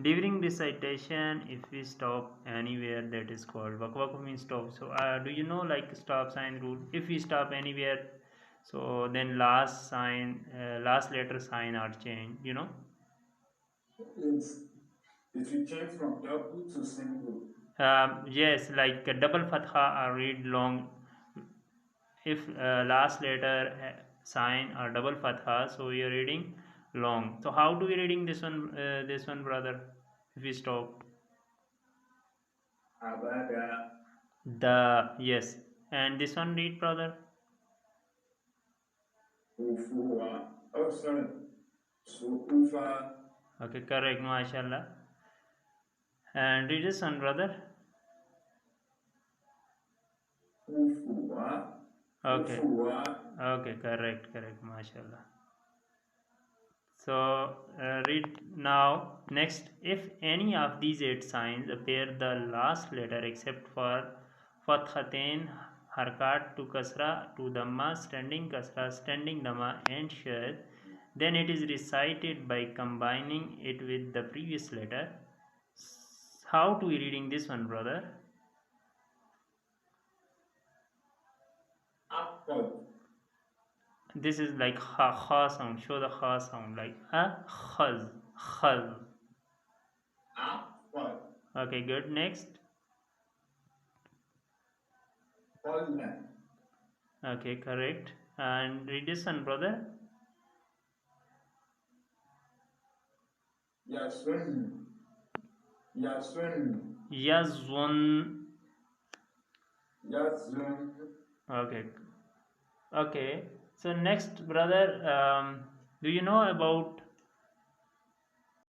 During recitation, if we stop anywhere, that is called waqf means stop. So do you know like stop sign rule? If we stop anywhere, so then last sign, last letter sign are changed. You know. It's, it will change from double to single. Yes, like a double fatha or read long. If last letter sign or double fatha, so we are reading long. So how do we reading this one? This one, brother. If we stop Abada, the yes, and this one read, brother. Ufuwa. Oh, sorry. Sukufa, Okay, correct, mashallah. And read this one, brother. Ufuwa, Okay, Ufuwa, okay, correct, mashallah. So read now. Next, if any of these eight signs appear the last letter except for fathatain, harkat to kasra, to dhamma, standing kasra, standing dhamma, and shad, then it is recited by combining it with the previous letter. How to be reading this one, brother? Akod, This is like ha sound. Show the ha sound like a khaz, khaz. Akod, Okay, good. Next. Polna, Okay, correct. And read this one, brother. Yasun, Yasun, Yazun. Yazun, Okay, okay. So next, brother, do you know about